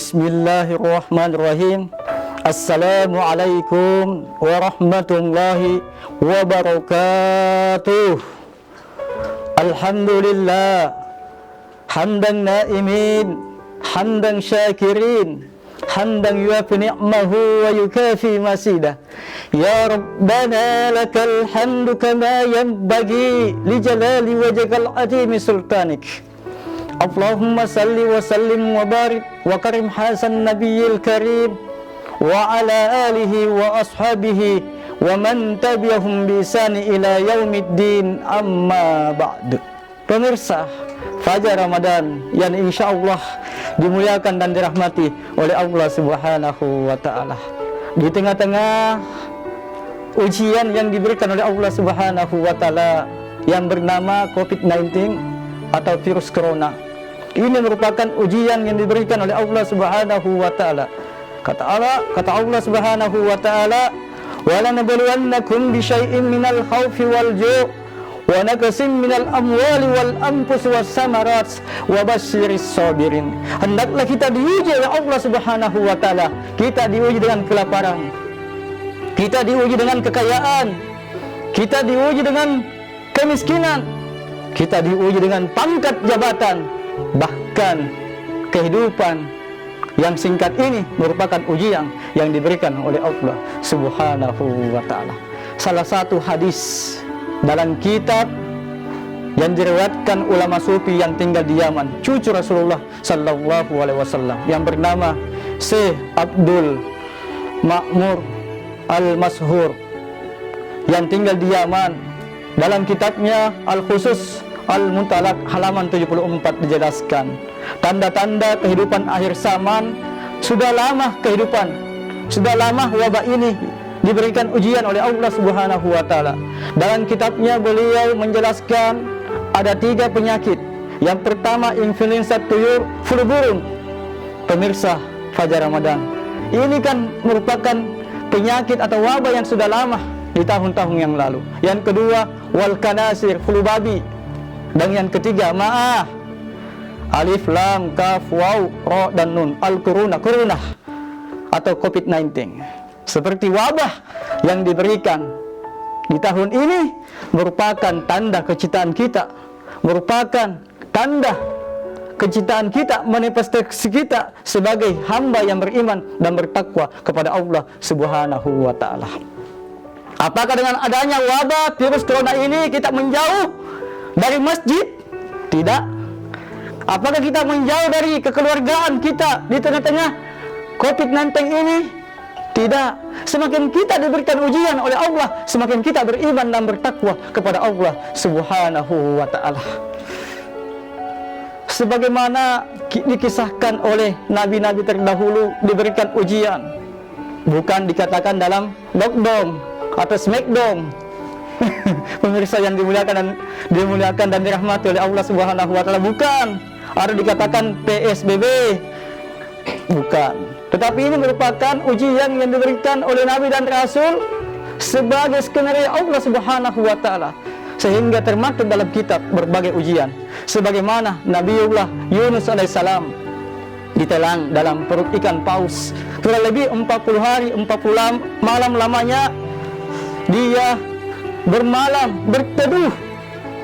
Bismillahirrahmanirrahim. Assalamualaikum warahmatullahi wabarakatuh. Alhamdulillah hamdan naimin, hamdan syakirin, hamdan yuafi ni'mahu wa yukafi masidah. Ya Rabbana lakal hamdu kama yanbaghi li jalali wajhikal azimi sultanik. Allahumma salli wa sallim wa barik wa karim hasan nabiyil karim wa ala alihi wa ashabihi wa man tabi'ahum bi ihsani ila yaumiddin, amma ba'du. Pemirsa Fajar Ramadan yang insyaallah dimuliakan dan dirahmati oleh Allah Subhanahu wa taala. Di tengah-tengah ujian yang diberikan oleh Allah Subhanahu wa taala yang bernama COVID-19 atau virus corona. Ini merupakan ujian yang diberikan oleh Allah Subhanahu wa taala. Kata Allah Subhanahu wa taala, "Wa lanabluwannakum bi syai'in minal khaufi wal ju' wa naqsin minal amwali wal anfusi was samarat wa basyiris sabirin." Hendaklah kita diuji oleh Allah Subhanahu wa taala. Kita diuji dengan kelaparan. Kita diuji dengan kekayaan. Kita diuji dengan kemiskinan. Kita diuji dengan pangkat jabatan. Bahkan kehidupan yang singkat ini merupakan ujian yang diberikan oleh Allah Subhanahu wa taala. Salah satu hadis dalam kitab yang diriwayatkan ulama sufi yang tinggal di Yaman, cucu Rasulullah sallallahu alaihi wasallam, yang bernama Syekh Abdul Ma'mur Al-Mashhur yang tinggal di Yaman. Dalam kitabnya Al-Khusus Al-Muntalaq halaman 74 dijelaskan tanda-tanda kehidupan akhir zaman. Sudah lama kehidupan, sudah lama wabah ini diberikan ujian oleh Allah Subhanahu wa taala. Dalam kitabnya beliau menjelaskan ada 3 penyakit. Yang pertama influenza tuyul, flu burung. Pemirsa Fajar Ramadan, ini kan merupakan penyakit atau wabah yang sudah lama di tahun-tahun yang lalu. Yang kedua wal kanasir, flu babi. Dan yang ketiga ma'ah, alif lam kaf waw ra dan nun, al-corona atau COVID-19. Seperti wabah yang diberikan di tahun ini merupakan tanda kecintaan kita, merupakan tanda kecintaan kita, manifestasi kita sebagai hamba yang beriman dan bertakwa kepada Allah Subhanahu wa taala. Apakah dengan adanya wabah virus corona ini kita menjauh dari masjid? Tidak. Apakah kita menjauh dari kekeluargaan kita di tengah-tengah COVID-19 ini? Tidak. Semakin kita diberikan ujian oleh Allah, semakin kita beriman dan bertakwa kepada Allah Subhanahu wa ta'ala. Sebagaimana dikisahkan oleh nabi-nabi terdahulu diberikan ujian, bukan dikatakan dalam lockdown atau smackdown. Pemirsa yang dimuliakan dan dirahmati oleh Allah Subhanahu wa taala, bukan ada dikatakan PSBB, bukan. Tetapi ini merupakan ujian yang diberikan oleh Nabi dan Rasul sebagai skenario Allah Subhanahu wa taala, sehingga termaktub dalam kitab berbagai ujian. Sebagaimana Nabiullah Yunus alaihissalam ditelan dalam perut ikan paus kurang lebih 40 hari 40 malam lamanya. Dia bermalam, berteduh,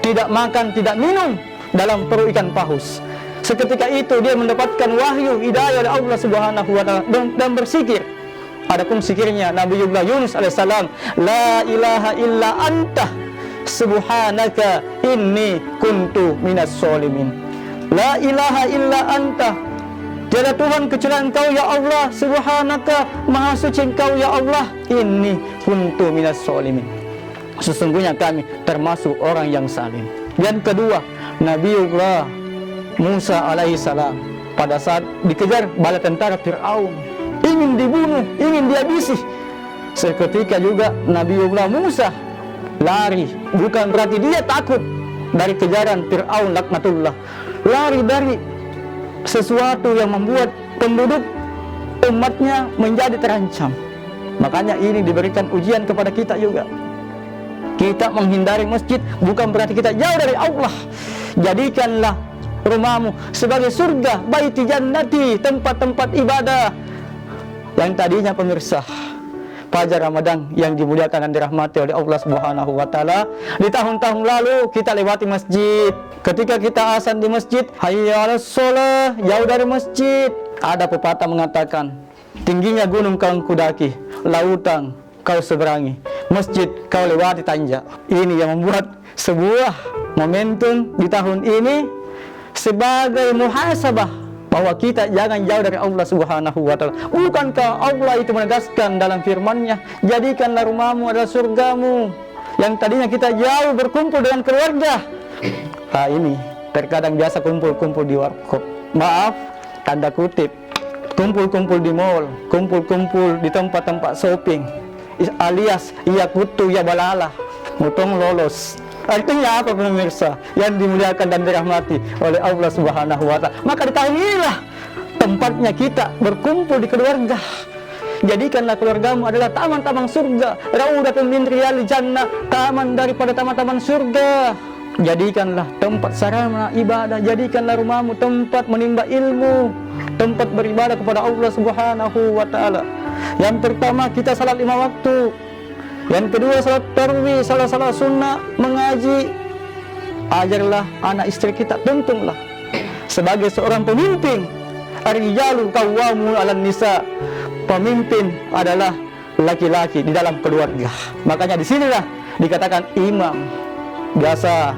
tidak makan, tidak minum dalam perut ikan paus. Seketika itu dia mendapatkan wahyu hidayah dari Allah Subhanahu wa taala dan bersikir. Adapun sikirnya Nabiullah Yunus alaihissalam, la ilaha illa anta subhanaka inni kuntu minas sholimin. La ilaha illa anta, tiada Tuhan kecuali Engkau ya Allah, subhanaka, maha suci Engkau ya Allah, inni kuntu minas sholimin, sesungguhnya kami termasuk orang yang salim. Yang kedua Nabiullah Musa alaihissalam pada saat dikejar bala tentara Fir'aun, ingin dibunuh, ingin dihabisi. Seketika juga Nabiullah Musa lari, bukan berarti dia takut dari kejaran Fir'aun laknatullah, lari dari sesuatu yang membuat penduduk umatnya menjadi terancam. Makanya ini diberikan ujian kepada kita juga. Kita menghindari masjid bukan berarti kita jauh dari Allah. Jadikanlah rumahmu sebagai surga, baiti jannati, tempat-tempat ibadah. Yang tadinya pemirsa Fajar Ramadan yang dimuliakan dan dirahmati oleh Allah Subhanahu wa taala, di tahun-tahun lalu kita lewati masjid. Ketika kita azan di masjid, hayya 'alas shalah, jauh dari masjid, ada pepatah mengatakan, tingginya gunung kau kudaki, lautan kau seberangi, masjid kau lewati tanjak. Ini yang membuat sebuah momentum di tahun ini sebagai muhasabah bahwa kita jangan jauh dari Allah Subhanahu wa taala. Bukankah Allah itu menegaskan dalam firman-Nya, jadikanlah rumahmu adalah surgamu. Yang tadinya kita jauh berkumpul dengan keluarga, nah ini terkadang biasa kumpul-kumpul di warkop, maaf tanda kutip, kumpul-kumpul di mall, kumpul-kumpul di tempat-tempat shopping, alias iya kutu ya balala, mutong lolos. Artinya apa pemirsa yang dimuliakan dan dirahmati oleh Allah Subhanahu wa taala? Maka di tahun inilah tempatnya kita berkumpul di keluarga. Jadikanlah keluargamu adalah taman-taman surga, raudatun min riyadil jannah, taman daripada taman-taman surga. Jadikanlah tempat sarana ibadah, jadikanlah rumahmu tempat menimba ilmu, tempat beribadah kepada Allah Subhanahu wa taala. Yang pertama, kita salat 5 waktu. Yang kedua, salat tarawih, salat sunnah, mengaji. Ajarlah anak istri kita, tuntunlah sebagai seorang pemimpin. Ar-rijalu qawwamun 'alan nisa. Pemimpin adalah laki-laki di dalam keluarga. Makanya disinilah dikatakan imam. Biasa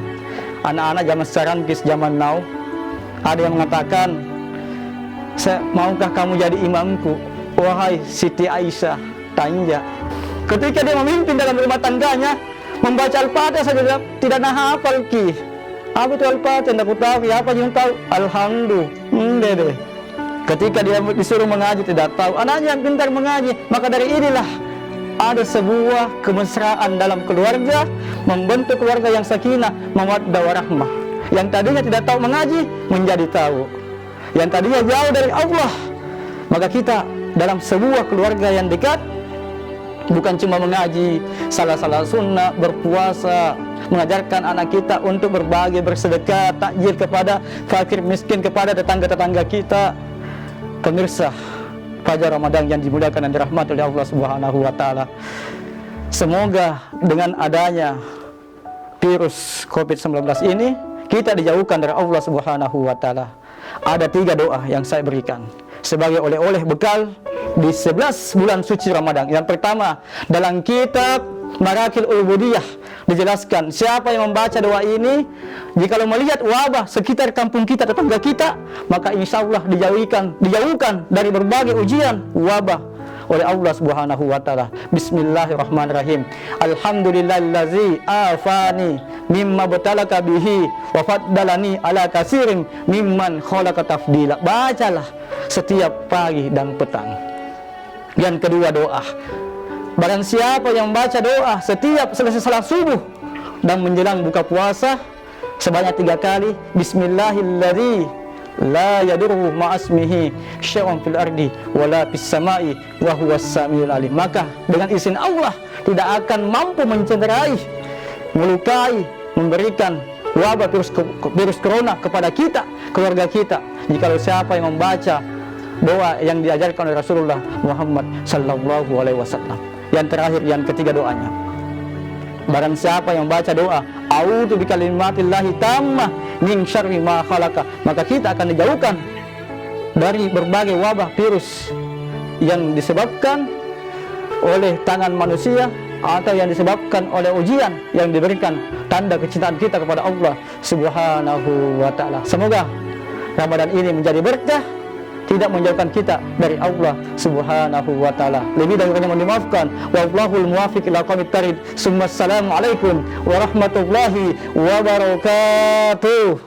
anak-anak zaman sekarang, zaman now, ada yang mengatakan, maukah kamu jadi imamku, wahai Siti Aisyah? Tanya. Ketika dia memimpin dalam rumah tangganya, membaca Al-Fatihah saja tidak nah hafal ki. Apa itu Al-Fatihah? Tidak tahu. Apa yang tahu? Alhamdulillah. Ketika dia disuruh mengaji tidak tahu. Anaknya yang pintar mengaji. Maka dari inilah ada sebuah kemesraan dalam keluarga, membentuk keluarga yang sakinah, mawaddah warahmah. Yang tadinya tidak tahu mengaji menjadi tahu. Yang tadinya jauh dari Allah, maka kita dalam sebuah keluarga yang dekat, bukan cuma mengaji, salat sunnah, berpuasa, mengajarkan anak kita untuk berbagi, bersedekah, takjil kepada fakir miskin, kepada tetangga-tetangga kita. Pemirsa Fajar Ramadan yang dimuliakan dan dirahmati oleh Allah Subhanahu wa taala, semoga dengan adanya virus COVID-19 ini kita dijauhkan dari Allah Subhanahu wa taala. Ada 3 doa yang saya berikan sebagai oleh-oleh bekal di 11 bulan suci Ramadan. Yang pertama, dalam kitab Marakil Ubudiyah dijelaskan, siapa yang membaca doa ini, jikalau melihat wabah sekitar kampung kita, tetangga kita, maka insya Allah dijauhkan dari berbagai ujian wabah oleh Allah Subhanahu wa taala. Bismillahirrahmanirrahim. Alhamdulillahillazi afani mimma batalaka bihi wa faddalani ala katsirin mimman khalaqa tafdila. Bacalah setiap pagi dan petang. Yang kedua, doa. Barang siapa yang baca doa setiap selesai salat subuh dan menjelang buka puasa sebanyak 3 kali, Bismillahilladzi la yadurru ma'asmihi syai'un fil ardi wala fis sama'i wa huwas samiul alim. Maka dengan izin Allah tidak akan mampu mencederai, melukai, memberikan wabah virus corona kepada kita, keluarga kita, jikalau siapa yang membaca doa yang diajarkan oleh Rasulullah Muhammad sallallahu alaihi wasallam. Yang terakhir, yang ketiga doanya, barang siapa yang baca doa a'udzu bikalimatillahi tammah min syarri ma khalaqa, maka kita akan dijauhkan dari berbagai wabah virus yang disebabkan oleh tangan manusia atau yang disebabkan oleh ujian yang diberikan, tanda kecintaan kita kepada Allah Subhanahu wa taala. Semoga Ramadan ini menjadi berkah, tidak menjauhkan kita dari Allah Subhanahu wa taala. Lebih dan kurangnya mohon dimaafkan. Wallahul muwaffiq ila aqwamit thariq. Assalamualaikum warahmatullahi wabarakatuh.